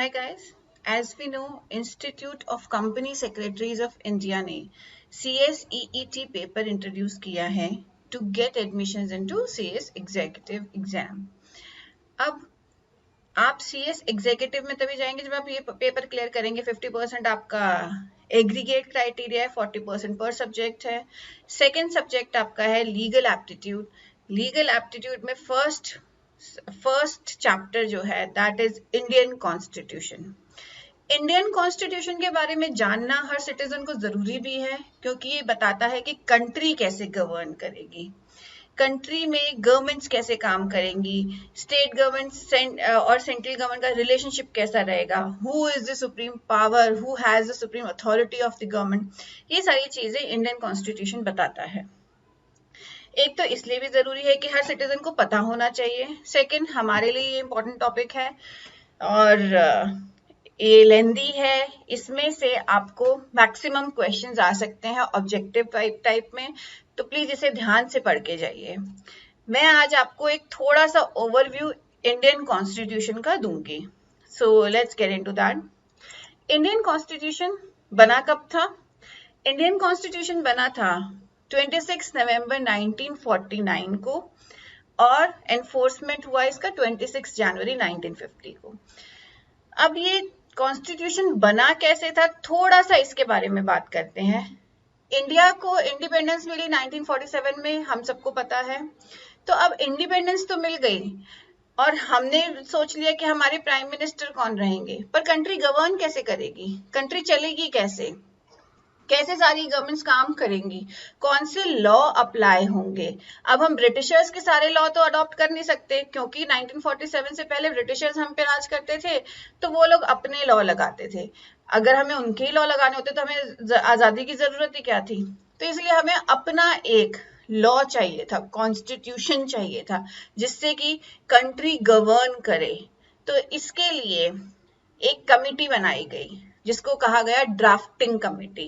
Hi guys, as we know, Institute of Company Secretaries of India ने CSEET paper introduce किया है to get admissions into CS Executive Exam. अब आप CS executive में तभी जाएंगे जब आप ये पेपर क्लियर करेंगे. 50% आपका एग्रीगेट क्राइटेरिया है, 40% पर सब्जेक्ट है. सेकेंड सब्जेक्ट आपका है लीगल एप्टीट्यूड. लीगल एप्टीट्यूड में फर्स्ट चैप्टर जो है that is Indian constitution. Indian constitution के बारे में जानना हर सिटीजन को जरूरी भी है क्योंकि ये बताता है कि कंट्री कैसे गवर्न करेगी, कंट्री में गवर्नमेंट्स कैसे काम करेंगी, स्टेट गवर्नमेंट और सेंट्रल गवर्नमेंट का रिलेशनशिप कैसा रहेगा, who is the supreme power, who has the supreme authority of the government. ये सारी चीजें इंडियन कॉन्स्टिट्यूशन बताता है. एक तो इसलिए भी जरूरी है कि हर सिटीजन को पता होना चाहिए. सेकंड, हमारे लिए ये इंपॉर्टेंट टॉपिक है और ये लेंदी है. इसमें से आपको मैक्सिमम क्वेश्चंस आ सकते हैं ऑब्जेक्टिव टाइप में, तो प्लीज इसे ध्यान से पढ़ के जाइए. मैं आज आपको एक थोड़ा सा ओवरव्यू इंडियन कॉन्स्टिट्यूशन का दूंगी. So let's get into that. Indian constitution बना कब था? इंडियन कॉन्स्टिट्यूशन बना था 26 नवंबर 1949 को और एनफोर्समेंट हुआ इसका 26 जनवरी 1950 को. अब ये कॉन्स्टिट्यूशन बना कैसे था, थोड़ा सा इसके बारे में बात करते हैं. इंडिया को इंडिपेंडेंस मिली 1947 में, हम सबको पता है. तो अब इंडिपेंडेंस तो मिल गई और हमने सोच लिया कि हमारे प्राइम मिनिस्टर कौन रहेंगे, पर कंट्री गवर्न कैसे करेगी, कंट्री चलेगी कैसे, कैसे सारी गवर्नमेंट्स काम करेंगी, कौन से लॉ अप्लाई होंगे. अब हम ब्रिटिशर्स के सारे लॉ तो अडॉप्ट कर नहीं सकते क्योंकि 1947 से पहले ब्रिटिशर्स हम पे राज करते थे, तो वो लोग अपने लॉ लगाते थे. अगर हमें उनके ही लॉ लगाने होते तो हमें आजादी की जरूरत ही क्या थी. तो इसलिए हमें अपना एक लॉ चाहिए था, कॉन्स्टिट्यूशन चाहिए था जिससे कि कंट्री गवर्न करे. तो इसके लिए एक कमिटी बनाई गई जिसको कहा गया ड्राफ्टिंग कमेटी,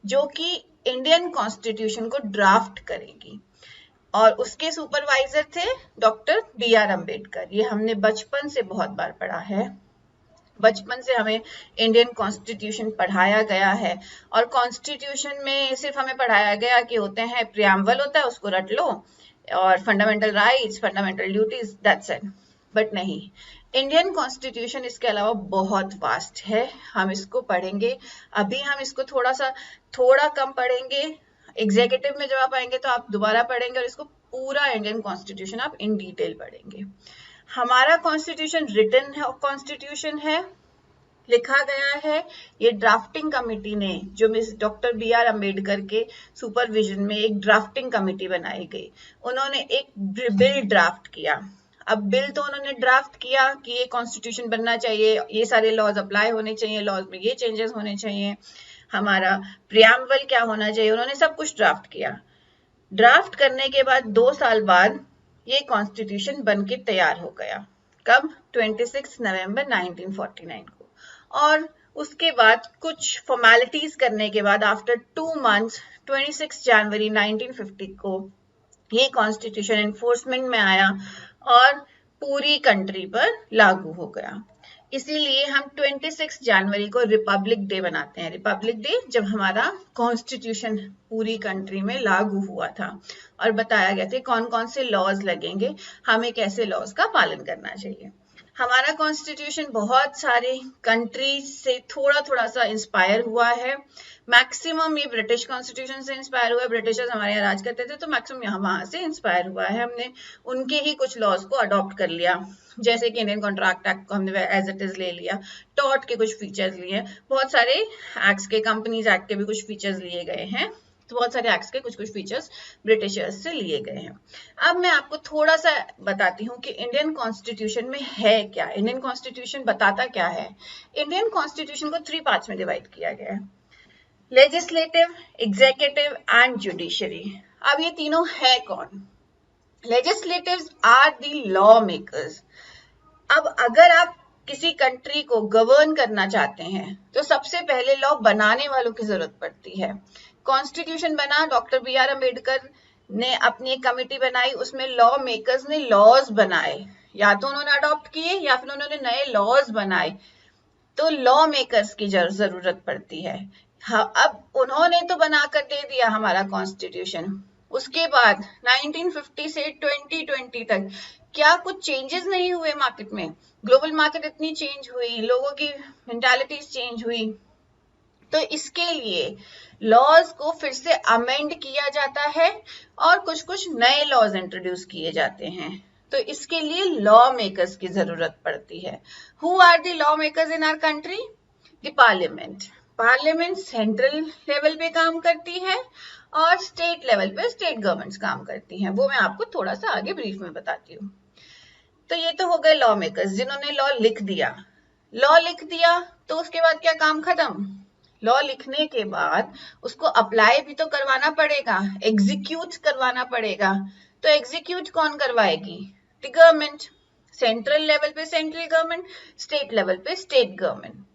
जो कि इंडियन कॉन्स्टिट्यूशन को ड्राफ्ट करेगी. और उसके सुपरवाइजर थे डॉक्टर BR अम्बेडकर. ये हमने बचपन से बहुत बार पढ़ा है, बचपन से हमें इंडियन कॉन्स्टिट्यूशन पढ़ाया गया है. और कॉन्स्टिट्यूशन में सिर्फ हमें पढ़ाया गया कि होते हैं प्रियम्बल होता है, उसको रट लो, और fundamental rights, fundamental duties, that's it. But नहीं, इंडियन कॉन्स्टिट्यूशन इसके अलावा बहुत वास्ट है. हम इसको पढ़ेंगे, अभी हम इसको थोड़ा कम पढ़ेंगे. एग्जीक्यूटिव में जब आप आएंगे तो आप दोबारा पढ़ेंगे और इसको पूरा इंडियन कॉन्स्टिट्यूशन आप इन डिटेल पढ़ेंगे. हमारा कॉन्स्टिट्यूशन रिटन कॉन्स्टिट्यूशन है, लिखा गया है. ये ड्राफ्टिंग कमेटी ने, जो मिस डॉक्टर BR अम्बेडकर के सुपरविजन में एक ड्राफ्टिंग कमेटी बनाई गई, उन्होंने एक बिल ड्राफ्ट किया. अब बिल तो उन्होंने ड्राफ्ट किया कि ये कॉन्स्टिट्यूशन बनना चाहिए, ये सारे लॉज अप्लाई होने चाहिए, लॉज में ये चेंजेस होने चाहिए, हमारा प्रियम्बल क्या होना चाहिए, उन्होंने सब कुछ ड्राफ्ट किया. ड्राफ्ट करने के बाद 2 साल बाद ये कॉन्स्टिट्यूशन बनके तैयार हो गया. कब? 26 नवंबर 1949 को. और उसके बाद कुछ फॉर्मेलिटीज करने के बाद आफ्टर 2 मंथ्स 26 जनवरी 1950 को ये कॉन्स्टिट्यूशन एनफोर्समेंट में आया और पूरी कंट्री पर लागू हो गया. इसीलिए हम 26 जनवरी को रिपब्लिक डे बनाते हैं. रिपब्लिक डे जब हमारा कॉन्स्टिट्यूशन पूरी कंट्री में लागू हुआ था और बताया गया था कौन कौन से लॉज लगेंगे, हमें कैसे लॉज का पालन करना चाहिए. हमारा कॉन्स्टिट्यूशन बहुत सारे कंट्रीज से थोड़ा सा इंस्पायर हुआ है. मैक्सिमम ये ब्रिटिश कॉन्स्टिट्यूशन से इंस्पायर हुआ है. ब्रिटिशर्स हमारे यहाँ राज करते थे तो मैक्सिमम यहाँ वहां से इंस्पायर हुआ है. हमने उनके ही कुछ लॉज को अडॉप्ट कर लिया, जैसे कि इंडियन कॉन्ट्रैक्ट एक्ट को हमने एज इट इज ले लिया, टॉट के कुछ फीचर्स लिए, बहुत सारे एक्ट्स के, कंपनीज एक्ट के भी कुछ फीचर्स लिए गए हैं. तो बहुत सारे एक्ट्स के कुछ फीचर्स ब्रिटिशर्स से लिए गए हैं. अब मैं आपको थोड़ा सा बताती हूँ कि इंडियन कॉन्स्टिट्यूशन में है क्या, इंडियन कॉन्स्टिट्यूशन बताता क्या है. इंडियन कॉन्स्टिट्यूशन को 3 पार्ट्स में डिवाइड किया गया है, लेजिस्लेटिव, एग्जीक्यूटिव एंड जुडिशरी. अब ये तीनों है कौन? लेजिस्लेटिव्स आर द लॉ मेकर्स. अब अगर आप किसी कंट्री को गवर्न करना चाहते हैं तो सबसे पहले लॉ बनाने वालों की जरूरत पड़ती है. कॉन्स्टिट्यूशन बना, डॉक्टर BR अम्बेडकर ने अपनी एक कमेटी बनाई, उसमें लॉ मेकर्स ने लॉज बनाए, या तो उन्होंने अडॉप्ट किए या फिर उन्होंने नए लॉज बनाए. तो लॉ मेकर्स की जरूरत पड़ती है। हाँ, अब उन्होंने तो बनाकर दे दिया हमारा कॉन्स्टिट्यूशन, उसके बाद 1950 से 2020 तक क्या कुछ चेंजेस नहीं हुए मार्केट में? ग्लोबल मार्केट इतनी चेंज हुई, लोगों की मेंटालिटीज चेंज हुई, तो इसके लिए लॉज को फिर से अमेंड किया जाता है और कुछ कुछ नए लॉज इंट्रोड्यूस किए जाते हैं। तो इसके लिए लॉ मेकर्स की जरूरत पड़ती है। Who are the law makers in our country? The parliament. Parliament central level पे काम करती है और स्टेट लेवल पे स्टेट गवर्नमेंट्स काम करती हैं। वो मैं आपको थोड़ा सा आगे ब्रीफ में बताती हूँ। तो ये तो हो गए लॉ मेकर्स, जिन्होंने लॉ लिख दिया। लॉ लिख दिया तो उसके बाद क्या काम खत्म? लॉ लिखने के बाद उसको अप्लाई भी तो करवाना पड़ेगा, एग्जीक्यूट करवाना पड़ेगा। तो एग्जीक्यूट कौन करवाएगी? The government. सेंट्रल लेवल पे सेंट्रल गवर्नमेंट, स्टेट लेवल पे स्टेट गवर्नमेंट।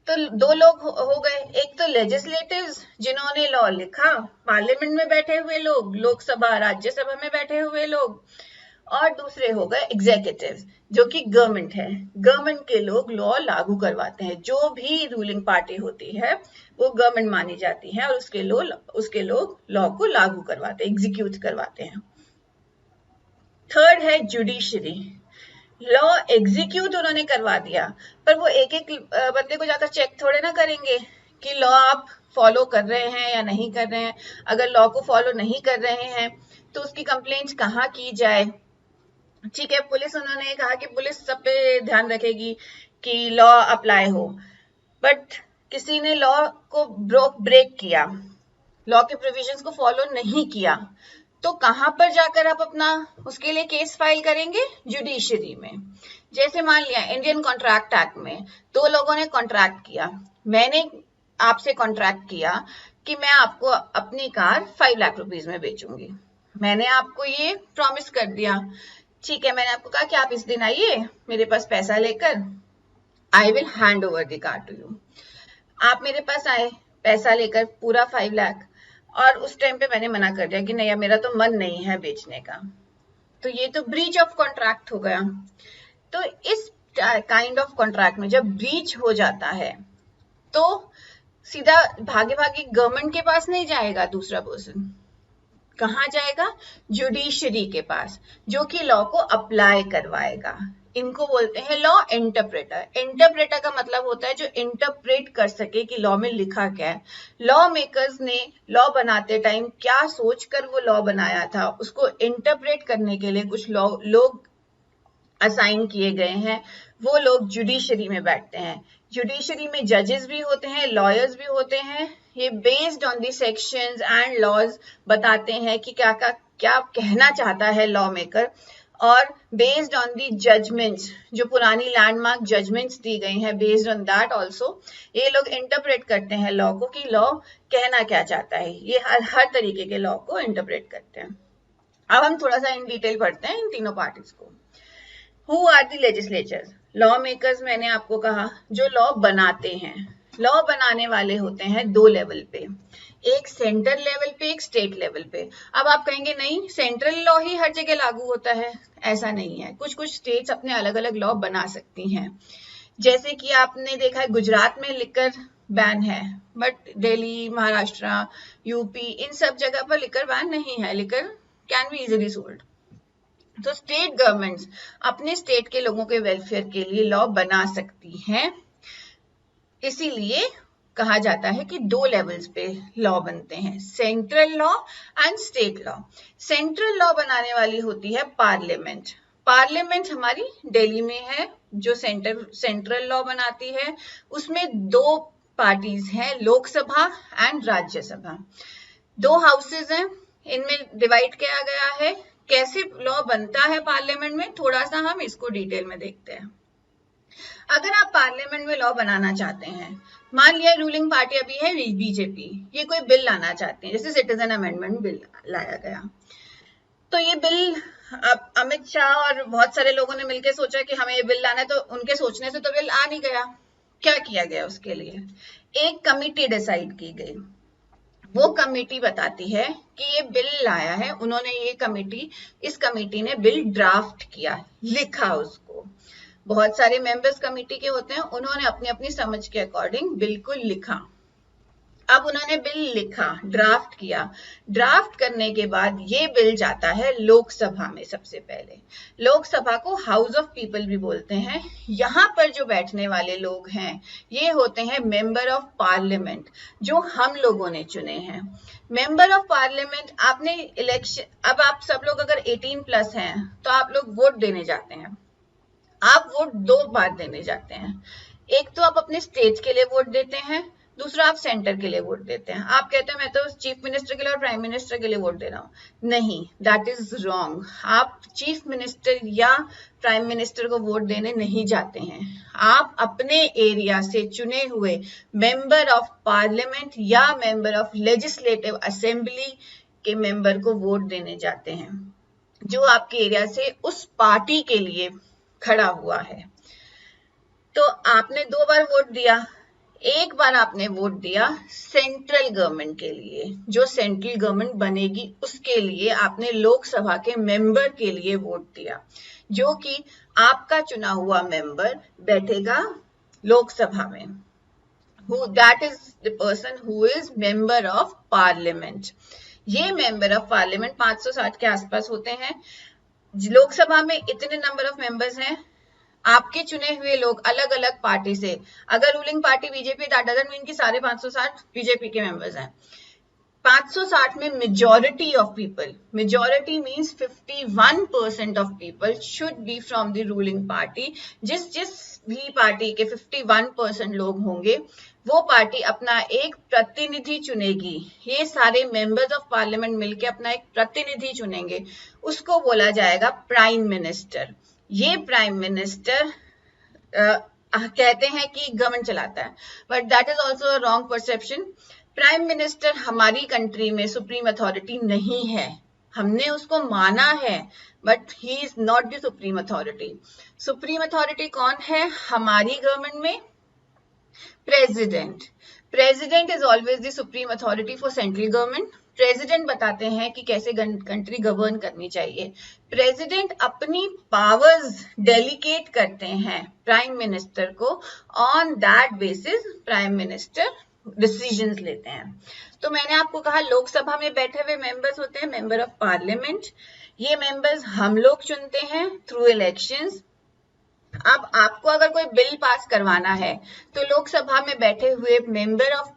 तो दो लोग हो गए, एक तो लेजिस्लेटिव्स जिन्होंने लॉ लिखा, पार्लियामेंट में बैठे हुए लोग, लोकसभा राज्यसभा में बैठे हुए लोग, और दूसरे हो गए एग्जीक्यूटिव जो कि गवर्नमेंट है। गवर्नमेंट के लोग लॉ लागू करवाते हैं। जो भी रूलिंग पार्टी होती है वो गवर्नमेंट मानी जाती है और उसके लोग लॉ को लागू करवाते हैं, एग्जीक्यूट करवाते हैं। थर्ड है जुडिशरी। लॉ एग्जीक्यूट उन्होंने करवा दिया, पर वो एक एक बंदे को जाकर चेक थोड़े ना करेंगे कि लॉ आप फॉलो कर रहे हैं या नहीं कर रहे हैं। अगर लॉ को फॉलो नहीं कर रहे हैं तो उसकी कंप्लेंट कहाँ की जाए? ठीक है, पुलिस, उन्होंने कहा कि पुलिस सब पे ध्यान रखेगी कि लॉ अप्लाई हो, बट किसी ने लॉ को ब्रेक किया, लॉ के प्रोविजंस को फॉलो नहीं किया, तो कहां पर जाकर आप अपना उसके लिए केस फाइल करेंगे? जुडिशरी में। जैसे मान लिया इंडियन कॉन्ट्रैक्ट एक्ट में दो लोगों ने कॉन्ट्रैक्ट किया, मैंने आपसे कॉन्ट्रैक्ट किया कि मैं आपको अपनी कार 5 लाख रुपीज में बेचूंगी। मैंने आपको ये प्रॉमिस कर दिया, ठीक है, मैंने आपको कहा कि आप इस दिन आइए मेरे पास पैसा लेकर, I will hand over the car to you. आप मेरे पास आए पैसा लेकर पूरा 5 लाख, और उस टाइम पे मैंने मना कर दिया कि नहीं, मेरा तो मन नहीं है बेचने का, तो ये तो ब्रीच ऑफ कॉन्ट्रैक्ट हो गया। तो इस काइंड ऑफ कॉन्ट्रैक्ट में जब ब्रीच हो जाता है तो सीधा भागे भागे गवर्नमेंट के पास नहीं जाएगा दूसरा पर्सन, कहाँ जाएगा? जुडिशरी के पास, जो कि लॉ को अप्लाई करवाएगा। इनको बोलते हैं लॉ इंटरप्रेटर। इंटरप्रेटर का मतलब होता है जो इंटरप्रेट कर सके कि लॉ में लिखा क्या है। लॉ मेकर्स ने लॉ बनाते टाइम क्या सोचकर वो लॉ बनाया था, उसको इंटरप्रेट करने के लिए कुछ लोग असाइन किए गए हैं। वो लोग जुडिशरी में बैठते हैं। जुडिशरी में जजेस भी होते हैं, लॉयर्स भी होते हैं। ये based on the sections and laws बताते हैं कि क्या कहना चाहता है लॉ मेकर, और बेस्ड ऑन दी जजमेंट्स, जो पुरानी लैंडमार्क जजमेंट्स दी गई हैं, बेस्ड ऑन दैट ऑल्सो ये लोग इंटरप्रेट करते हैं लॉ को कि लॉ कहना क्या चाहता है। ये हर तरीके के लॉ को इंटरप्रेट करते हैं। अब हम थोड़ा सा इन डिटेल पढ़ते हैं इन तीनों पार्टीज को। Who are the legislators? Law makers मैंने आपको कहा जो लॉ बनाते हैं। लॉ बनाने वाले होते हैं दो लेवल पे, एक सेंट्रल लेवल पे, एक स्टेट लेवल पे। अब आप कहेंगे नहीं, सेंट्रल लॉ ही हर जगह लागू होता है। ऐसा नहीं है, कुछ कुछ स्टेट्स अपने अलग अलग लॉ बना सकती हैं। जैसे कि आपने देखा है गुजरात में लिकर बैन है, बट दिल्ली, महाराष्ट्र, यूपी, इन सब जगह पर लिकर बैन नहीं है। Liquor can be easily sold. तो स्टेट गवर्नमेंट्स अपने स्टेट के लोगों के वेलफेयर के लिए लॉ बना सकती हैं। इसीलिए कहा जाता है कि दो लेवल्स पे लॉ बनते हैं, central law and state law. Central law बनाने वाली होती है पार्लियामेंट। पार्लियामेंट हमारी दिल्ली में है जो सेंट्रल लॉ बनाती है। उसमें दो पार्टीज हैं, लोकसभा एंड राज्यसभा। दो हाउसेज हैं, इनमें डिवाइड किया गया है। कैसे लॉ बनता है पार्लियामेंट में, थोड़ा सा हम इसको डिटेल में देखते हैं। अगर आप पार्लियामेंट में लॉ बनाना चाहते हैं, मान लिया रूलिंग पार्टी अभी है बीजेपी, ये कोई बिल लाना चाहते हैं, जैसे सिटीजन अमेंडमेंट बिल लाया गया, तो ये बिल अब अमित शाह और बहुत सारे लोगों ने मिलकर सोचा कि हमें ये बिल लाना है, तो उनके सोचने से तो बिल आ नहीं गया। क्या किया गया उसके लिए? एक कमिटी डिसाइड की गई। वो कमेटी बताती है कि ये बिल लाया है उन्होंने, इस कमेटी ने बिल ड्राफ्ट किया, लिखा उसको। बहुत सारे मेंबर्स कमेटी के होते हैं, उन्होंने अपनी अपनी समझ के अकॉर्डिंग बिल को लिखा। अब उन्होंने बिल लिखा, ड्राफ्ट किया, ड्राफ्ट करने के बाद ये बिल जाता है लोकसभा में। सबसे पहले लोकसभा को हाउस ऑफ पीपल भी बोलते हैं। यहाँ पर जो बैठने वाले लोग हैं ये होते हैं मेंबर ऑफ पार्लियामेंट, जो हम लोगों ने चुने हैं। मेंबर ऑफ पार्लियामेंट, आपने इलेक्शन, अब आप सब लोग अगर 18+ हैं तो आप लोग वोट देने जाते हैं। आप वोट 2 बार देने जाते हैं। एक तो आप अपने स्टेट के लिए वोट देते हैं, दूसरा आप सेंटर के लिए वोट देते हैं। आप कहते हैं मैं तो चीफ मिनिस्टर के लिए और प्राइम मिनिस्टर के लिए वोट दे रहा हूं। नहीं, दैट इज रॉन्ग। आप चीफ मिनिस्टर या प्राइम मिनिस्टर को वोट देने नहीं जाते हैं। आप अपने एरिया से चुने हुए मेंबर ऑफ पार्लियामेंट या मेंबर ऑफ लेजिस्लेटिव असेंबली के मेंबर को वोट देने जाते हैं, जो आपके एरिया से उस पार्टी के लिए खड़ा हुआ है। तो आपने 2 बार वोट दिया। एक बार आपने वोट दिया सेंट्रल गवर्नमेंट के लिए, जो सेंट्रल गवर्नमेंट बनेगी उसके लिए आपने लोकसभा के मेंबर के लिए वोट दिया, जो कि आपका चुना हुआ मेंबर बैठेगा लोकसभा में। That is the person who is member of parliament. ये मेंबर ऑफ पार्लियामेंट 560 के आसपास होते हैं। लोकसभा में इतने नंबर ऑफ मेंबर्स हैं, आपके चुने हुए लोग अलग अलग पार्टी से, अगर ruling party BJP, that doesn't mean कि सारे 560 बीजेपी के मेंबर्स हैं। 560 में majority of people, majority means 51% of people should be from the ruling party. जिस भी पार्टी के 51% लोग होंगे वो पार्टी अपना एक प्रतिनिधि चुनेगी। ये सारे मेंबर्स ऑफ पार्लियामेंट मिलकर अपना एक प्रतिनिधि चुनेंगे, उसको बोला जाएगा प्राइम मिनिस्टर। ये प्राइम मिनिस्टर कहते हैं कि गवर्नमेंट चलाता है, but that is also wrong perception. Prime minister हमारी कंट्री में सुप्रीम अथॉरिटी नहीं है। हमने उसको माना है, but he is not the supreme authority. Supreme authority कौन है हमारी गवर्नमेंट में? President. President is always the supreme authority for central government. President बताते हैं कि कैसे कंट्री गवर्न करनी चाहिए। प्रेसिडेंट अपनी पावर्स डेलीगेट करते हैं प्राइम मिनिस्टर को, on that basis prime minister decisions लेते हैं। तो मैंने आपको कहा लोकसभा में बैठे हुए मेंबर्स होते हैं मेंबर ऑफ पार्लियामेंट। ये मेंबर्स हम लोग चुनते हैं थ्रू इलेक्शंस। अब आपको अगर कोई बिल पास करवाना है तो लोकसभा में बैठे हुए मेंबर ऑफ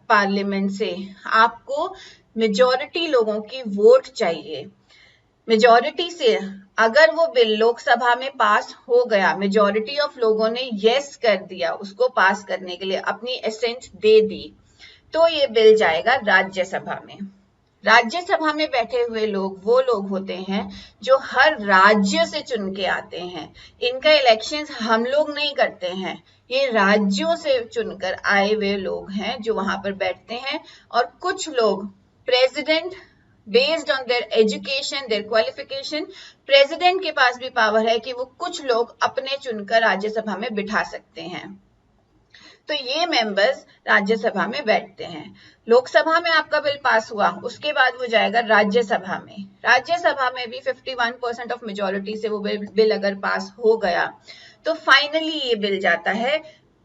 पार्लियामेंट से आपको मेजॉरिटी लोगों की वोट चाहिए। मेजॉरिटी से अगर वो बिल लोकसभा में पास हो गया, मेजॉरिटी ऑफ लोगों ने यस कर दिया उसको पास करने के लिए, अपनी एसेंट दे दी, तो ये बिल जाएगा राज्यसभा में। राज्यसभा में बैठे हुए लोग वो लोग होते हैं जो हर राज्य से चुन के आते हैं। इनका इलेक्शंस हम लोग नहीं करते हैं, ये राज्यों से चुनकर आए हुए लोग हैं जो वहां पर बैठते हैं। और कुछ लोग president, based on their education, their qualification, president के पास भी पावर है कि वो कुछ लोग अपने चुनकर राज्यसभा में बिठा सकते हैं। तो ये मेंबर्स राज्यसभा में बैठते हैं। लोकसभा में आपका बिल पास हुआ, उसके बाद वो जाएगा राज्यसभा में। राज्यसभा में भी 51% ऑफ मेजॉरिटी से वो बिल अगर पास हो गया तो फाइनली ये बिल जाता है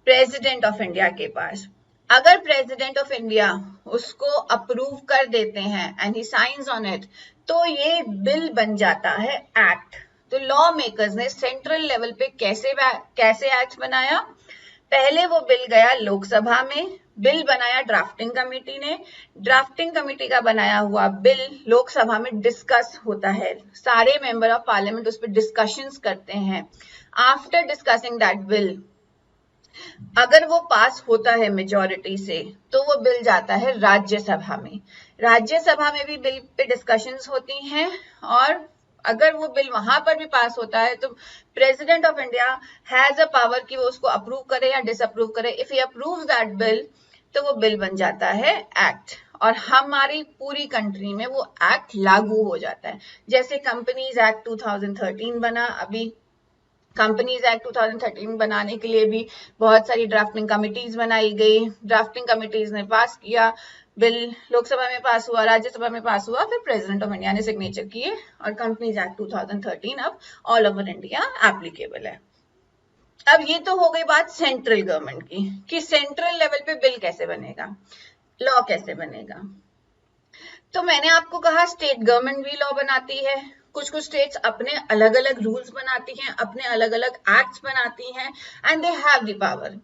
प्रेसिडेंट ऑफ इंडिया के पास। अगर प्रेसिडेंट ऑफ इंडिया उसको अप्रूव कर देते हैं and he science on it, तो ये बिल बन जाता है एक्ट। तो लॉ मेकर्स ने सेंट्रल लेवल पे कैसे एक्ट बनाया? पहले वो बिल गया लोकसभा में, बिल बनाया ड्राफ्टिंग कमेटी ने, ड्राफ्टिंग कमेटी का बनाया हुआ बिल लोकसभा में डिस्कस होता है, सारे मेंबर ऑफ पार्लियामेंट उस पर डिस्कशंस करते हैं। आफ्टर डिस्कसिंग दैट बिल, अगर वो पास होता है मेजॉरिटी से, तो वो बिल जाता है राज्यसभा में। राज्यसभा में भी बिल पे डिस्कशंस होती हैं, और अगर वो बिल वहां पर भी पास होता है तो president of India has a power कि वो उसको अप्रूव करे या डिसअप्रूव करे। If he approve that bill, तो वो बिल बन जाता है एक्ट, और हमारी पूरी कंट्री में वो एक्ट लागू हो जाता है। जैसे कंपनीज एक्ट 2013 बना, अभी कंपनीज एक्ट 2013 बनाने के लिए भी बहुत सारी ड्राफ्टिंग कमिटीज बनाई गई। ड्राफ्टिंग कमिटीज ने पास किया, बिल लोकसभा में पास हुआ, राज्यसभा में पास हुआ, फिर प्रेसिडेंट ऑफ इंडिया ने सिग्नेचर किए, और कंपनीज एक्ट 2013 अब ऑल ओवर इंडिया एप्लीकेबल है। अब ये तो हो गई बात सेंट्रल गवर्नमेंट की कि सेंट्रल लेवल पे बिल कैसे बनेगा, लॉ कैसे बनेगा। तो मैंने आपको कहा स्टेट गवर्नमेंट भी लॉ बनाती है, कुछ कुछ स्टेट्स अपने अलग अलग रूल्स बनाती हैं, अपने अलग अलग एक्ट्स बनाती हैं, and they have the power.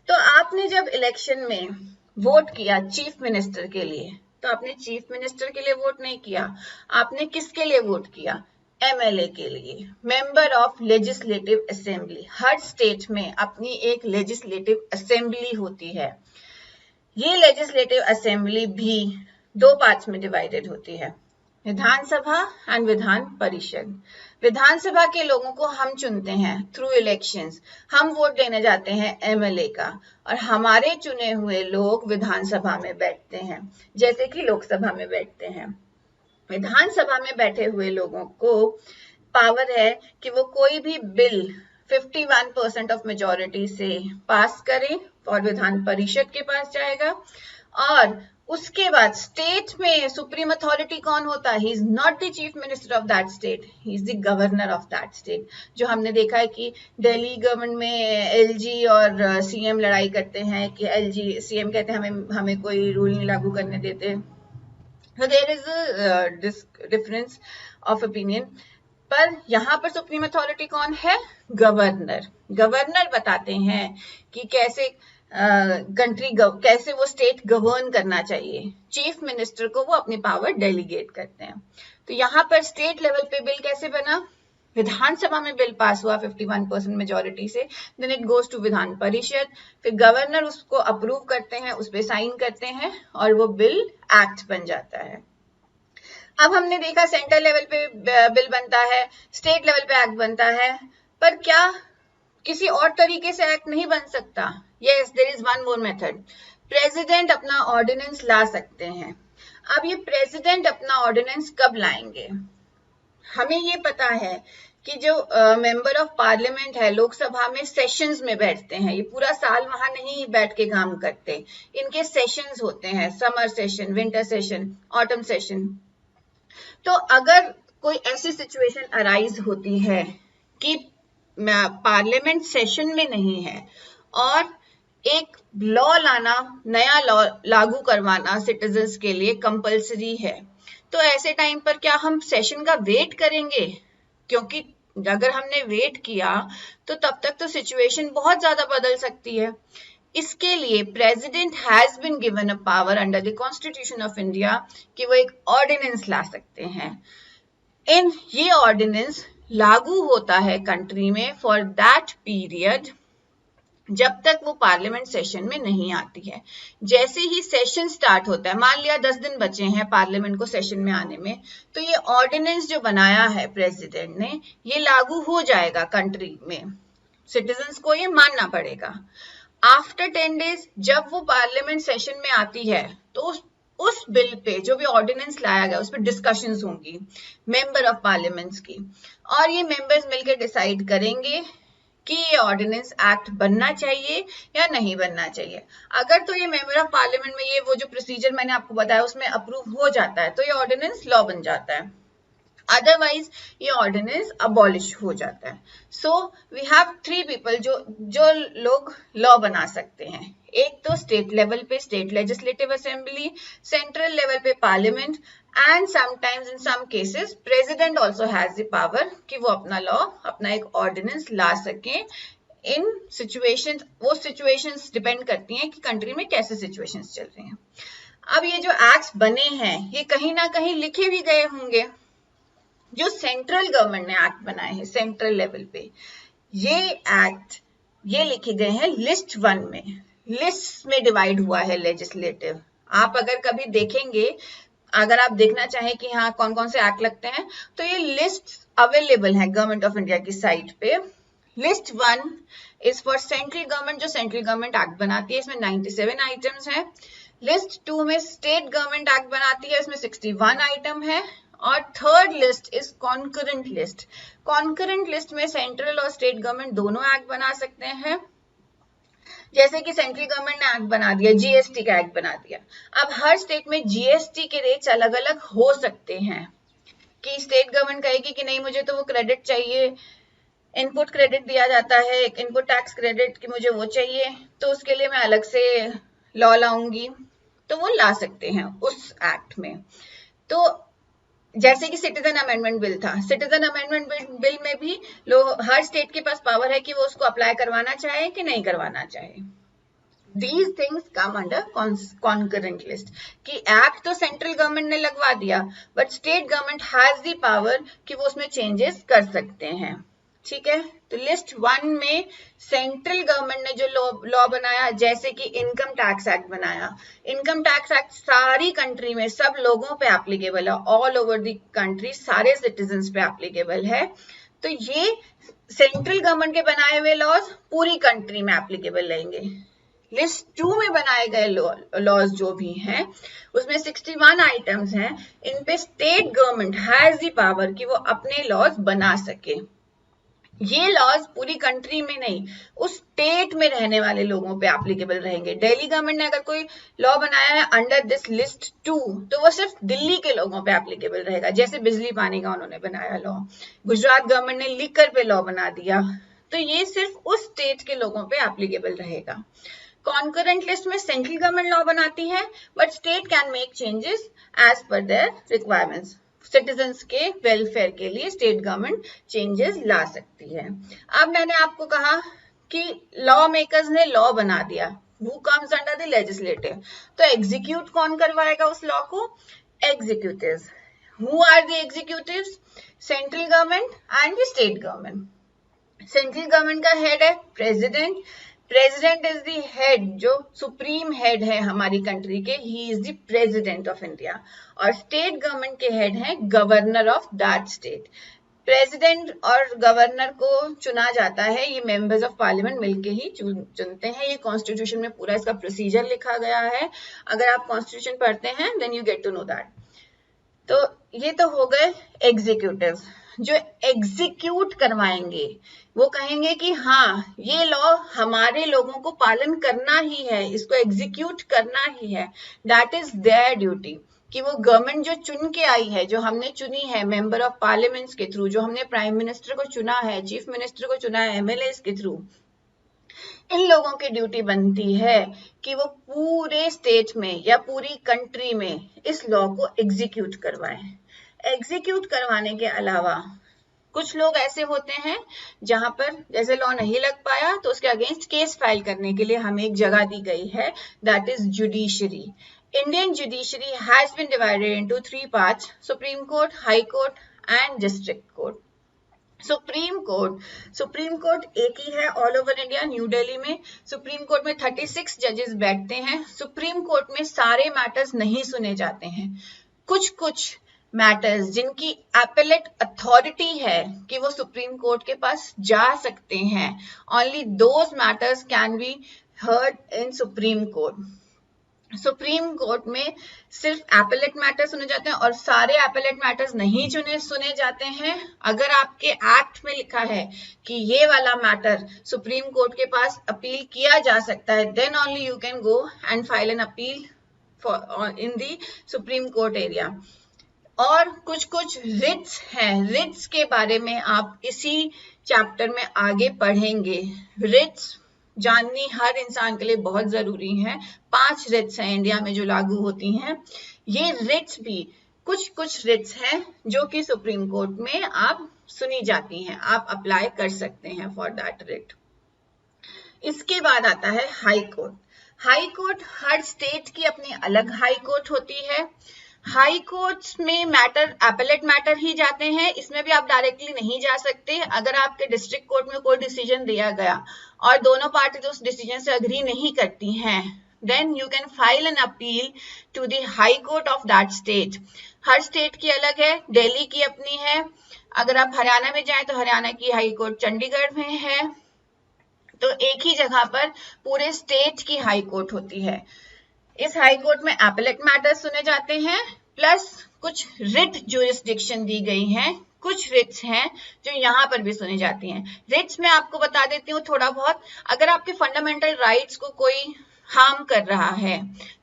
तो आपने जब इलेक्शन में वोट किया चीफ मिनिस्टर के लिए, तो आपने चीफ मिनिस्टर के लिए वोट नहीं किया, आपने किसके लिए वोट किया, एमएलए के लिए, member of legislative assembly. Her state में अपनी एक लेजिस्लेटिव असेंबली होती है। ये लेजिस्लेटिव असेंबली भी दो पार्ट्स में डिवाइडेड होती है, विधानसभा एंड विधान परिषद। विधानसभा के लोगों को हम चुनते हैं थ्रू इलेक्शंस, हम वोट देने जाते हैं एमएलए का, और हमारे चुने हुए लोग विधानसभा में बैठते हैं जैसे कि लोकसभा में बैठते हैं। विधानसभा में बैठे हुए लोगों को पावर है कि वो कोई भी बिल 51% ऑफ मेजोरिटी से पास करें और विधान परिषद के पास जाएगा। और उसके बाद स्टेट में सुप्रीम अथॉरिटी कौन होता है, he is not the chief minister of that state, he is the governor of that state. जो हमने देखा है कि दिल्ली गवर्नमेंट में एलजी और सीएम लड़ाई करते हैं कि एलजी सीएम कहते हैं हमें कोई रूल नहीं लागू करने देते। So there is a difference of opinion, पर यहाँ पर सुप्रीम अथॉरिटी कौन है, गवर्नर। गवर्नर बताते हैं कि कैसे कंट्री कैसे वो स्टेट गवर्न करना चाहिए, चीफ मिनिस्टर को वो अपनी पावर डेलीगेट करते हैं। तो यहाँ पर स्टेट लेवल पे बिल कैसे बना, विधानसभा में बिल पास हुआ 51% मेजोरिटी से, then it goes to Vidhan Parishad, फिर गवर्नर उसको अप्रूव करते हैं, उस पर साइन करते हैं और वो बिल एक्ट बन जाता है। अब हमने देखा सेंट्रल लेवल पे बिल बनता है, स्टेट लेवल पे एक्ट बनता है, पर क्या किसी और तरीके से एक्ट नहीं बन सकता? Yes, there is one more method. President अपना ऑर्डिनेंस ला सकते हैं। अब ये प्रेसिडेंट अपना ऑर्डिनेंस कब लाएंगे? हमें ये पता है कि जो मेंबर ऑफ पार्लियामेंट है लोकसभा में सेशंस में बैठते हैं, ये पूरा साल वहां नहीं बैठ के काम करते, इनके सेशंस होते हैं, summer session, winter session, autumn session. तो अगर कोई ऐसी सिचुएशन अराइज होती है कि पार्लियामेंट सेशन में नहीं है और एक लॉ लाना, नया लॉ लागू करवाना सिटीजन्स के लिए कंपलसरी है, तो ऐसे टाइम पर क्या हम सेशन का वेट करेंगे? क्योंकि अगर हमने वेट किया तो तब तक तो सिचुएशन बहुत ज्यादा बदल सकती है। इसके लिए president has been given a power under the constitution of India कि वो एक ऑर्डिनेंस ला सकते हैं। ये ऑर्डिनेंस लागू होता है कंट्री में फॉर दैट पीरियड जब तक वो पार्लियामेंट सेशन में नहीं आती है। जैसे ही सेशन स्टार्ट होता है, मान लिया 10 दिन बचे हैं पार्लियामेंट को सेशन में आने में, तो ये ऑर्डिनेंस जो बनाया है प्रेसिडेंट ने, ये लागू हो जाएगा कंट्री में, सिटीजन्स को ये मानना पड़ेगा। आफ्टर 10 डेज जब वो पार्लियामेंट सेशन में आती है तो उस बिल पे जो भी ऑर्डिनेंस लाया गया उस पर डिस्कशंस होंगी मेंबर ऑफ पार्लियामेंट्स की, और ये मेंबर्स मिलकर डिसाइड करेंगे कि ये ऑर्डिनेंस एक्ट बनना चाहिए या नहीं बनना चाहिए। अगर तो ये मेंबर ऑफ पार्लियामेंट में ये वो जो प्रोसीजर मैंने आपको बताया उसमें अप्रूव हो जाता है तो ये ऑर्डिनेंस लॉ बन जाता है, अदरवाइज ये ऑर्डिनेंस अबॉलिश हो जाता है। सो वी हैव 3 पीपल जो लोग लॉ बना सकते हैं। एक तो स्टेट लेवल पे state legislative assembly, central level पे parliament, and sometimes in some cases president also has the power कि वो अपना लॉ, अपना एक ऑर्डिनेंस ला सके इन सिचुएशंस। वो सिचुएशंस डिपेंड करती हैं कि कंट्री में कैसे सिचुएशंस चल रही हैं। अब ये जो एक्ट्स बने हैं ये कहीं ना कहीं लिखे भी गए होंगे। जो सेंट्रल गवर्नमेंट ने एक्ट बनाए हैं सेंट्रल लेवल पे, ये एक्ट ये लिखे गए हैं लिस्ट 1 में। लिस्ट में डिवाइड हुआ है लेजिस्लेटिव। आप अगर कभी देखेंगे, अगर आप देखना चाहें कि हाँ कौन कौन से एक्ट लगते हैं, तो ये लिस्ट अवेलेबल है गवर्नमेंट ऑफ इंडिया की साइट पे। List 1 is for central government, जो सेंट्रल गवर्नमेंट एक्ट बनाती है, इसमें 97 आइटम्स हैं। लिस्ट 2 में स्टेट गवर्नमेंट एक्ट बनाती है, इसमें 61 आइटम है। और third list is concurrent list. Concurrent list में सेंट्रल और स्टेट गवर्नमेंट दोनों एक्ट बना सकते हैं। जैसे कि सेंट्रल गवर्नमेंट ने एक्ट बना दिया, जीएसटी का एक्ट बना दिया। अब हर स्टेट में जीएसटी के रेट्स अलग अलग हो सकते हैं कि स्टेट गवर्नमेंट कहेगी कि नहीं मुझे तो वो क्रेडिट चाहिए इनपुट क्रेडिट दिया जाता है, एक इनपुट टैक्स क्रेडिट की मुझे वो चाहिए, तो उसके लिए मैं अलग से लॉ लाऊंगी, तो वो ला सकते हैं उस एक्ट में। तो जैसे कि सिटीजन अमेंडमेंट बिल था, सिटीजन अमेंडमेंट बिल में भी हर स्टेट के पास पावर है कि वो उसको अप्लाई करवाना चाहे कि नहीं करवाना चाहे। These things come under concurrent list कि एक्ट तो सेंट्रल गवर्नमेंट ने लगवा दिया, but state government has the power कि वो उसमें चेंजेस कर सकते हैं। ठीक है, तो लिस्ट 1 में सेंट्रल गवर्नमेंट ने जो लॉ बनाया, जैसे कि इनकम टैक्स एक्ट बनाया, इनकम टैक्स एक्ट सारी कंट्री में सब लोगों पे एप्लीकेबल है, ऑल ओवर द कंट्री सारे सिटीजन्स पे एप्लीकेबल है। तो ये सेंट्रल गवर्नमेंट के बनाए हुए लॉज पूरी कंट्री में एप्लीकेबल रहेंगे। लिस्ट 2 में बनाए गए लॉज जो भी हैं उसमें 61 आइटम्स हैं, इन पे state government has the power कि वो अपने लॉज बना सके। ये लॉज पूरी कंट्री में नहीं, उस स्टेट में रहने वाले लोगों पे एप्लीकेबल रहेंगे। दिल्ली गवर्नमेंट ने अगर कोई लॉ बनाया है अंडर दिस लिस्ट 2, तो वो सिर्फ दिल्ली के लोगों पे एप्लीकेबल रहेगा, जैसे बिजली पानी का उन्होंने बनाया लॉ। गुजरात गवर्नमेंट ने लिकर पे लॉ बना दिया, तो ये सिर्फ उस स्टेट के लोगों पे एप्लीकेबल रहेगा। कॉन्करेंट लिस्ट में सेंट्रल गवर्नमेंट लॉ बनाती है, but state can make changes as per their requirements. Citizens के वेलफेयर के लिए स्टेट गवर्नमेंट चेंजेस ला सकती है। अब मैंने आपको कहा कि लॉ मेकर्स ने लॉ बना दिया, who comes under the legislative, तो एग्जीक्यूट कौन करवाएगा उस लॉ को? Executives. Who are the executives? Central government and the state government. Central government का हेड है president, president is the head, जो सुप्रीम हेड है हमारी कंट्री के, he is the president of India. और स्टेट गवर्नमेंट के head है governor of that state. President और गवर्नर को चुना जाता है, ये मेंबर्स ऑफ पार्लियामेंट मिलके ही चुनते हैं। ये कॉन्स्टिट्यूशन में पूरा इसका प्रोसीजर लिखा गया है, अगर आप कॉन्स्टिट्यूशन पढ़ते हैं then you get to know that. तो ये तो हो गए एग्जीक्यूटिव जो एग्जीक्यूट करवाएंगे, वो कहेंगे कि हाँ ये लॉ हमारे लोगों को पालन करना ही है, इसको एग्जीक्यूट करना ही है, दैट इज देयर ड्यूटी। कि वो गवर्नमेंट जो चुन के आई है, जो हमने चुनी है मेंबर ऑफ पार्लियामेंट्स के थ्रू, जो हमने प्राइम मिनिस्टर को चुना है, चीफ मिनिस्टर को चुना है एमएलए के थ्रू, इन लोगों की ड्यूटी बनती है कि वो पूरे स्टेट में या पूरी कंट्री में इस लॉ को एग्जीक्यूट करवाएं। एग्जीक्यूट करवाने के अलावा कुछ लोग ऐसे होते हैं जहां पर जैसे लॉ नहीं लग पाया तो उसके अगेंस्ट केस फाइल करने के लिए हमें एक जगह दी गई है, that is judiciary. Indian judiciary has been divided into 3 parts, supreme court, high court and district court. Supreme court एक ही है all over India, New Delhi में। सुप्रीम कोर्ट में 36 जजेस बैठते हैं। सुप्रीम कोर्ट में सारे मैटर्स नहीं सुने जाते हैं, कुछ मैटर्स जिनकी एपेलेट अथॉरिटी है कि वो सुप्रीम कोर्ट के पास जा सकते हैं, only those matters can be heard in supreme court. Supreme court में सिर्फ एपेलेट मैटर सुने जाते हैं और सारे एपेलेट मैटर्स नहीं सुने जाते हैं। अगर आपके एक्ट में लिखा है कि ये वाला मैटर सुप्रीम कोर्ट के पास अपील किया जा सकता है, then only you can go and file an appeal in the supreme court area. और कुछ रिट्स हैं, रिट्स के बारे में आप इसी चैप्टर में आगे पढ़ेंगे। रिट्स जाननी हर इंसान के लिए बहुत जरूरी है। 5 रिट्स हैं इंडिया में जो लागू होती हैं। ये रिट्स भी कुछ रिट्स हैं जो कि सुप्रीम कोर्ट में आप सुनी जाती हैं, आप अप्लाई कर सकते हैं फॉर दैट रिट। इसके बाद आता है हाई कोर्ट। हाई कोर्ट हर स्टेट की अपनी अलग हाई कोर्ट होती है। हाई कोर्ट्स में मैटर एपेलेट मैटर ही जाते हैं, इसमें भी आप डायरेक्टली नहीं जा सकते। अगर आपके डिस्ट्रिक्ट कोर्ट में कोई डिसीजन दिया गया और दोनों पार्टी उस डिसीजन से अग्री नहीं करती हैं, then you can file an appeal to the high court of that state. हर स्टेट की अलग है, दिल्ली की अपनी है। अगर आप हरियाणा में जाएं तो हरियाणा की हाई कोर्ट चंडीगढ़ में है। तो एक ही जगह पर पूरे स्टेट की हाई कोर्ट होती है। इस हाई कोर्ट में एपेलेट मैटर्स सुने जाते हैं, प्लस कुछ रिट ज्यूरिसडिक्शन दी गई हैं। कुछ रिट्स हैं जो यहाँ पर भी सुनी जाती हैं। रिट्स में आपको बता देती हूँ थोड़ा बहुत। अगर आपके फंडामेंटल राइट्स को कोई हार्म कर रहा है,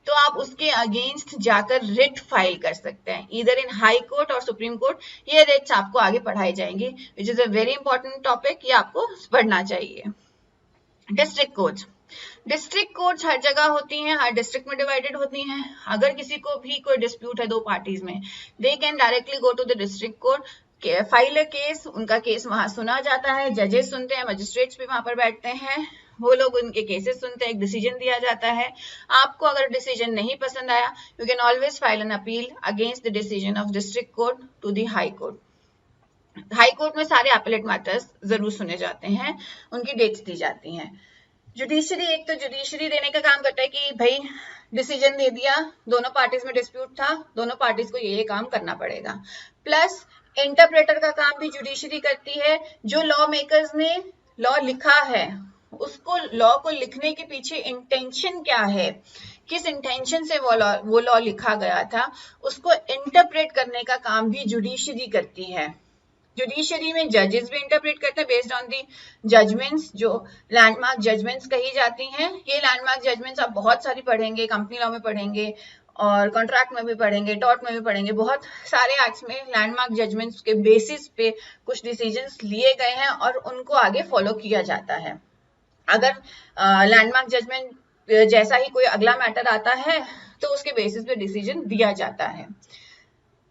तो आप उसके अगेंस्ट जाकर रिट फाइल कर सकते हैं, इधर इन हाई कोर्ट और सुप्रीम कोर्ट। ये रिट्स आपको आगे पढ़ाई जाएंगी, which is a very important topic, ये आपको पढ़ना चाहिए। डिस्ट्रिक्ट कोर्ट्स, डिस्ट्रिक्ट कोर्ट्स हर जगह होती हैं, हर डिस्ट्रिक्ट में डिवाइडेड होती हैं। अगर किसी को भी कोई डिस्प्यूट है दो पार्टीज में, they can directly go to the district court, file a case, उनका केस वहां सुना जाता है, जजेस सुनते हैं, मजिस्ट्रेट्स भी वहां पर बैठते हैं, वो लोग उनके केसेस सुनते हैं, एक डिसीजन दिया जाता है। आपको अगर डिसीजन नहीं पसंद आया, you can always file an appeal against the decision of district court to the high court. High court में सारे अपीलेट मैटर्स जरूर सुने जाते हैं, उनकी डेट्स दी जाती हैं। जुडिशरी, एक तो जुडिशरी देने का काम करता है कि भाई डिसीजन दे दिया, दोनों पार्टीज में डिस्प्यूट था, दोनों पार्टीज को ये काम करना पड़ेगा। प्लस इंटरप्रेटर का काम भी जुडिशरी करती है, जो लॉ मेकर्स ने लॉ लिखा है उसको, लॉ को लिखने के पीछे इंटेंशन क्या है, किस इंटेंशन से वो लॉ लिखा गया था, उसको इंटरप्रेट करने का काम भी जुडिशरी करती है। जुडिशरी में जजेस भी इंटरप्रेट करते हैं बेस्ड ऑन दी जजमेंट्स, जो लैंडमार्क जजमेंट्स कही जाती हैं। ये लैंडमार्क जजमेंट्स आप बहुत सारी पढ़ेंगे, कंपनी लॉ में पढ़ेंगे और कॉन्ट्रैक्ट में भी पढ़ेंगे, टॉर्ट में भी पढ़ेंगे, बहुत सारे एक्ट्स में लैंडमार्क जजमेंट्स के बेसिस पे कुछ डिसीजंस लिए गए हैं और उनको आगे फॉलो किया जाता है। अगर लैंडमार्क जजमेंट जैसा ही कोई अगला मैटर आता है तो उसके बेसिस पे डिसीजन दिया जाता है।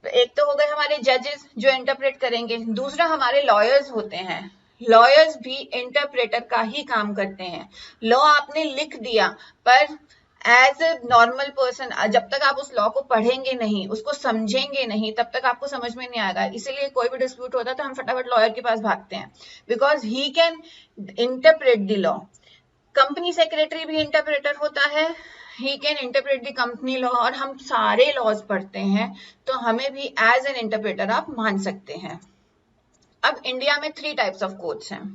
एक तो हो गए हमारे जजेस जो इंटरप्रेट करेंगे, दूसरा हमारे लॉयर्स होते हैं। लॉयर्स भी इंटरप्रेटर का ही काम करते हैं। लॉ आपने लिख दिया, पर एज ए नॉर्मल पर्सन जब तक आप उस लॉ को पढ़ेंगे नहीं, उसको समझेंगे नहीं, तब तक आपको समझ में नहीं आएगा। इसीलिए कोई भी डिस्प्यूट होता है तो हम फटाफट लॉयर के पास भागते हैं, because he can interpret the law. Company secretary भी इंटरप्रेटर होता है, he can interpret the company law, और हम सारे लॉज पढ़ते हैं तो हमें भी एज एन इंटरप्रेटर आप मान सकते हैं। अब इंडिया में 3 टाइप्स ऑफ कोर्ट्स हैं।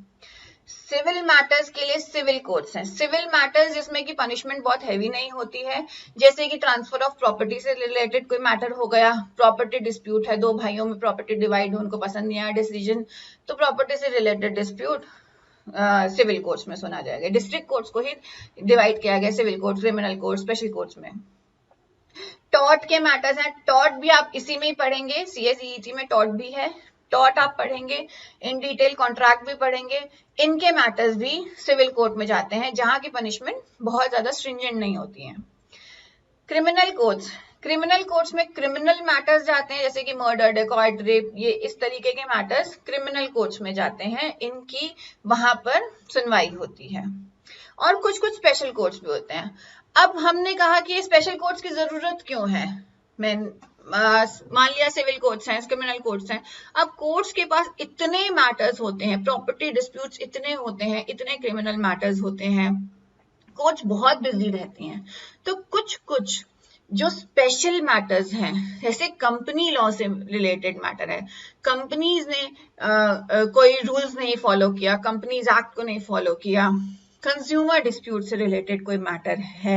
सिविल मैटर्स के लिए सिविल कोर्ट्स हैं। सिविल मैटर्स जिसमें कि पनिशमेंट बहुत हैवी नहीं होती है, जैसे कि ट्रांसफर ऑफ प्रॉपर्टी से रिलेटेड कोई मैटर हो गया, प्रॉपर्टी डिस्प्यूट है, दो भाइयों में प्रॉपर्टी डिवाइड, उनको पसंद नहीं आया डिसीजन, तो प्रॉपर्टी से रिलेटेड डिस्प्यूट सिविल कोर्ट्स में सुना जाएगा। डिस्ट्रिक्ट कोर्ट्स को ही डिवाइड किया गया, civil court, criminal court, special courts में। टॉर्ट के मैटर्स हैं, टॉर्ट भी आप इसी में ही पढ़ेंगे, CSEET में टॉर्ट भी है, टॉर्ट आप पढ़ेंगे इन डिटेल, कॉन्ट्रैक्ट भी पढ़ेंगे। इनके मैटर्स भी सिविल कोर्ट में जाते हैं, जहां की पनिशमेंट बहुत ज्यादा स्ट्रिंजेंट नहीं होती है। क्रिमिनल कोर्ट्स, क्रिमिनल कोर्ट्स में क्रिमिनल मैटर्स जाते हैं, जैसे कि मर्डर, डेकॉइट, रेप, ये इस तरीके के मैटर्स क्रिमिनल कोर्ट्स में जाते हैं, इनकी वहां पर सुनवाई होती है। और कुछ कुछ स्पेशल कोर्ट्स भी होते हैं। अब हमने कहा कि ये स्पेशल कोर्ट्स की जरूरत क्यों है, मैं मान लिया सिविल कोर्ट्स हैं, क्रिमिनल कोर्ट्स हैं, अब कोर्ट्स के पास इतने मैटर्स होते हैं, प्रॉपर्टी डिस्प्यूट्स इतने होते हैं, इतने क्रिमिनल मैटर्स होते हैं, कोर्ट्स बहुत बिजी रहती हैं, तो कुछ कुछ जो स्पेशल मैटर्स हैं, जैसे कंपनी लॉ से रिलेटेड मैटर है, कंपनीज ने कोई रूल्स नहीं फॉलो किया, कंपनीज एक्ट को नहीं फॉलो किया, कंज्यूमर डिस्प्यूट से रिलेटेड कोई मैटर है,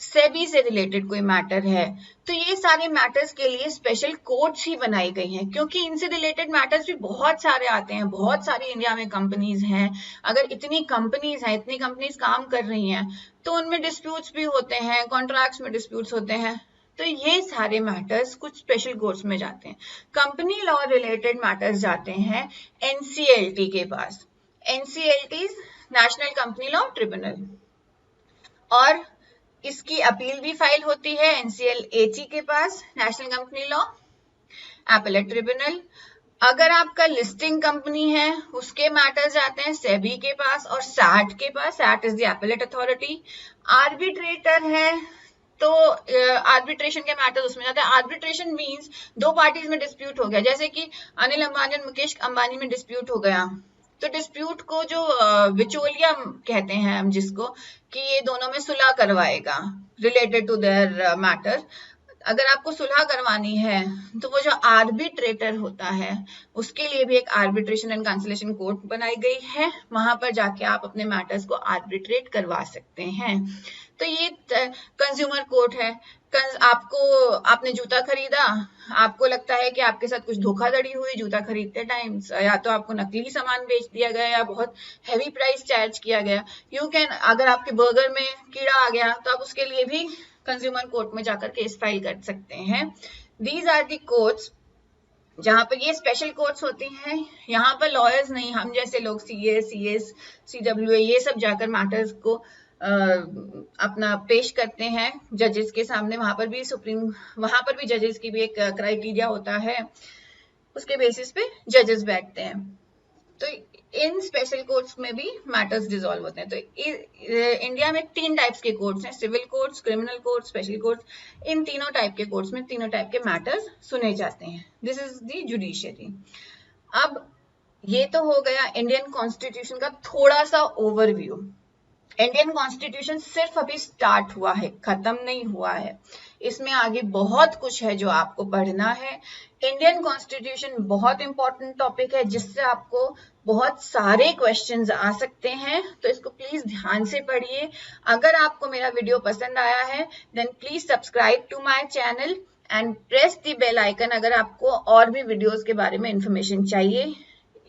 सेबी से रिलेटेड कोई मैटर है, तो ये सारे मैटर्स के लिए स्पेशल कोर्ट्स ही बनाई गई हैं, क्योंकि इनसे रिलेटेड मैटर्स भी बहुत सारे आते हैं, बहुत सारी इंडिया में कंपनीज हैं। अगर इतनी कंपनीज हैं, इतनी कंपनीज काम कर रही हैं, तो उनमें डिस्प्यूट्स भी होते हैं, कॉन्ट्रैक्ट्स में डिस्प्यूट्स होते हैं, तो ये सारे मैटर्स कुछ स्पेशल कोर्ट्स में जाते हैं। कंपनी लॉ रिलेटेड मैटर्स जाते हैं NCLT के पास, NCLT national company law tribunal, और इसकी अपील भी फाइल होती है NCLAT के पास, national company law appellate tribunal. अगर आपका लिस्टिंग कंपनी है, उसके मैटर्स जाते हैं सेबी के पास और सैट के पास, SAT is the appellate authority. Arbitrator है तो आर्बिट्रेशन के मैटर्स उसमें जाते हैं। आर्बिट्रेशन मींस दो पार्टीज में डिस्प्यूट हो गया, जैसे कि अनिल अंबानी और मुकेश अंबानी में डिस्प्यूट हो गया, तो डिस्प्यूट को जो विचोलिया कहते हैं हम जिसको, कि ये दोनों में सुलह करवाएगा रिलेटेड टू देयर मैटर। अगर आपको सुलह करवानी है तो वो जो आर्बिट्रेटर होता है, उसके लिए भी एक आर्बिट्रेशन एंड कैंसिलेशन कोर्ट बनाई गई है, वहां पर जाके आप अपने मैटर्स को आर्बिट्रेट करवा सकते हैं। तो ये कंज्यूमर कोर्ट है। आपने जूता खरीदा, आपको लगता है कि आपके साथ कुछ धोखाधड़ी हुई जूता खरीदते टाइम, या तो आपको नकली सामान बेच दिया गया या बहुत हैवी प्राइस चार्ज किया गया। यू कैन, अगर आपके बर्गर में कीड़ा आ गया तो आप उसके लिए भी कंज्यूमर कोर्ट में जाकर केस फाइल कर सकते हैं। दीज आर दी कोर्ट्स जहां पर ये स्पेशल कोर्ट्स होती हैं। यहाँ पर लॉयर्स नहीं, हम जैसे लोग सीएस, CWA ये सब जाकर मैटर्स को अपना पेश करते हैं जजेस के सामने। वहां पर भी जजेस की भी एक क्राइटेरिया होता है, उसके बेसिस पे जजेस बैठते हैं। तो इन स्पेशल कोर्ट्स में भी मैटर्स डिसॉल्व होते हैं। तो इंडिया में 3 टाइप्स के कोर्ट्स हैं, civil courts, criminal courts, special courts. इन तीनों टाइप के कोर्ट्स में तीनों टाइप के मैटर्स सुने जाते हैं। This is the judiciary. अब ये तो हो गया इंडियन कॉन्स्टिट्यूशन का थोड़ा सा ओवरव्यू। इंडियन कॉन्स्टिट्यूशन सिर्फ अभी स्टार्ट हुआ है, खत्म नहीं हुआ है। इसमें आगे बहुत कुछ है जो आपको पढ़ना है। इंडियन कॉन्स्टिट्यूशन बहुत इंपॉर्टेंट टॉपिक है जिससे आपको बहुत सारे क्वेश्चंस आ सकते हैं, तो इसको प्लीज ध्यान से पढ़िए। अगर आपको मेरा वीडियो पसंद आया है then please subscribe to my channel and press the bell icon अगर आपको और भी वीडियोस के बारे में इंफॉर्मेशन चाहिए।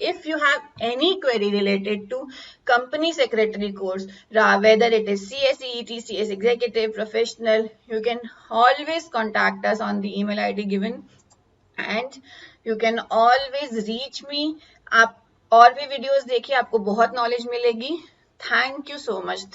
If you have any query related to company secretary course, whether it is CS, EET, CS executive, professional, you can always contact us on the email ID given and you can always reach me. आप और भी videos देखिए, आपको बहुत knowledge मिलेगी। Thank you so much.